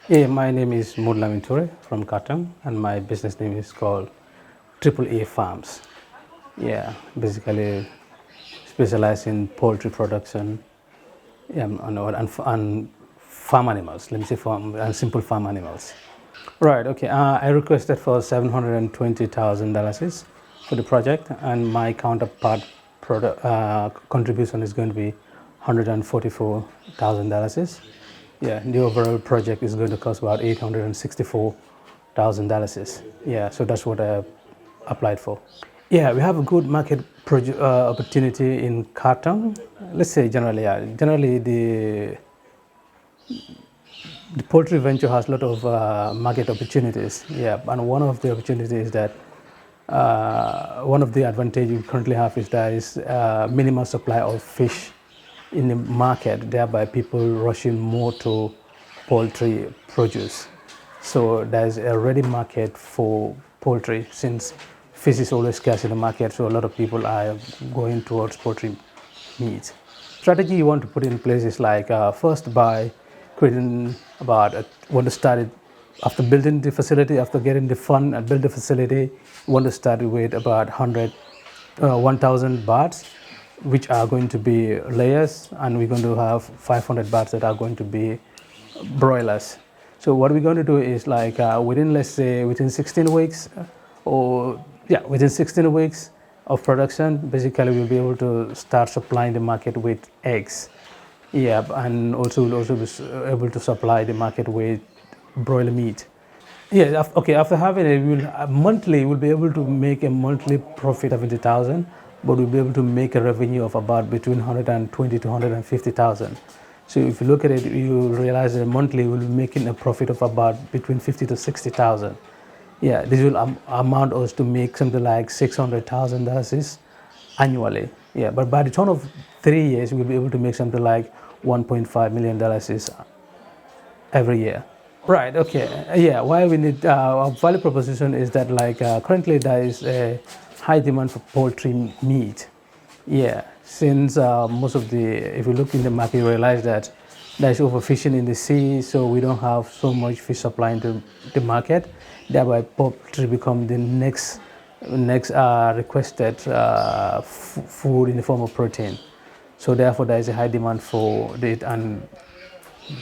Yeah, my name is Murlamin Toure from Katang, and my business name is called Triple A Farms. Yeah, basically specialize in poultry production, yeah, and farm animals. Let me say farm and simple farm animals. Right. Okay. I requested for $720,000 for the project, and my counterpart contribution is going to be $144,000. Yeah. The overall project is going to cost about $864,000. Yeah. So that's what I applied for. Yeah, we have a good market opportunity in Katang. Let's say generally, yeah. Generally, the poultry venture has a lot of market opportunities. Yeah, and one of the opportunities is that one of the advantages we currently have is there is minimal supply of fish in the market, thereby people rushing more to poultry produce. So there's a ready market for poultry since fish is always scarce in the market. So a lot of people are going towards poultry meat. Strategy you want to put in place is like first by creating want to start it after building the facility, after getting the fund and build the facility, you want to start with about 1,000 bats, which are going to be layers, and we're going to have 500 bats that are going to be broilers. So what we're going to do is like within, let's say, within 16 weeks, within 16 weeks of production, basically we'll be able to start supplying the market with eggs. Yeah, and also we'll also be able to supply the market with broiler meat. Yeah, okay. After having it, we'll be able to make a monthly profit of 70,000, but we'll be able to make a revenue of about between 120 to 150,000. So if you look at it, you realize that monthly we'll be making a profit of about between 50 to 60,000. Yeah, this will amount us to make something like $600,000 annually. Yeah, but by the turn of 3 years, we'll be able to make something like $1.5 million every year. Right. Okay. Yeah. Why we need our value proposition is that like currently there is a high demand for poultry meat. Yeah. Since most of if you look in the market, you realize that there is overfishing in the sea, so we don't have so much fish supply into the market. Thereby, poultry become the next requested food in the form of protein. So therefore, there is a high demand for it, and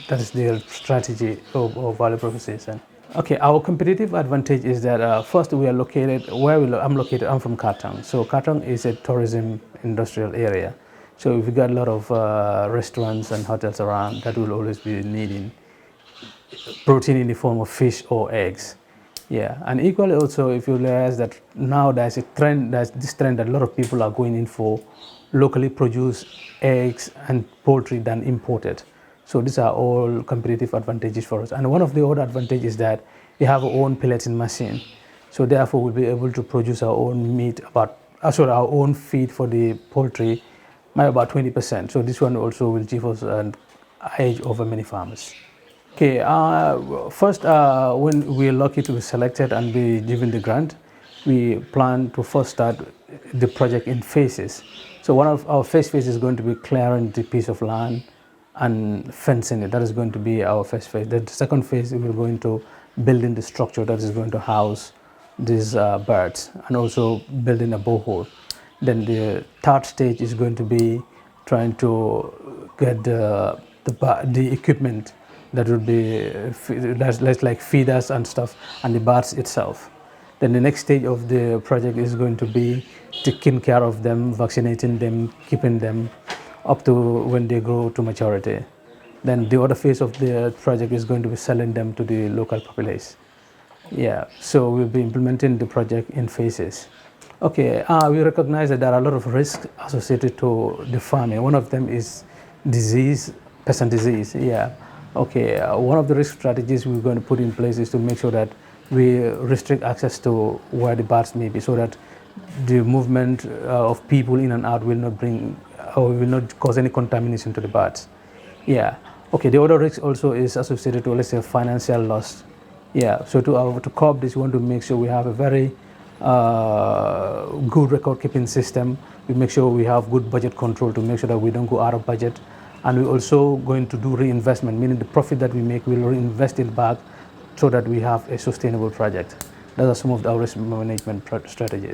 that is the strategy of value proposition. Okay, our competitive advantage is that first we are located I'm located. I'm from Katang, so Katang is a tourism industrial area. So we got a lot of restaurants and hotels around that will always be needing protein in the form of fish or eggs. Yeah, and equally also, if you realize that now there's this trend that a lot of people are going in for locally produced eggs and poultry than imported. So these are all competitive advantages for us. And one of the other advantages is that we have our own pelleting machine. So therefore, we'll be able to produce our own meat our own feed for the poultry by about 20%. So this one also will give us an edge over many farmers. Okay, first, when we're lucky to be selected and be given the grant, we plan to first start the project in phases. So one of our first phase is going to be clearing the piece of land and fencing it. That is going to be our first phase. The second phase, we're going to building the structure that is going to house these birds, and also building a borehole. Then the third stage is going to be trying to get the equipment that will be that's like feeders and stuff, and the birds itself. Then the next stage of the project is going to be taking care of them, vaccinating them, keeping them up to when they grow to maturity. Then the other phase of the project is going to be selling them to the local populace. Yeah, so we'll be implementing the project in phases. Okay, we recognize that there are a lot of risks associated to the farming. One of them is disease, peasant disease. Yeah. Okay, one of the risk strategies we're going to put in place is to make sure that we restrict access to where the birds may be, so that the movement of people in and out will not bring or will not cause any contamination to the birds. Yeah. Okay, the other risk also is associated to, let's say, financial loss. Yeah, so to curb this, we want to make sure we have a very good record keeping system. We make sure we have good budget control to make sure that we don't go out of budget, And we're also going to do reinvestment, meaning the profit that we make, we'll reinvest it back so that we have a sustainable project. Those are some of our risk management strategies.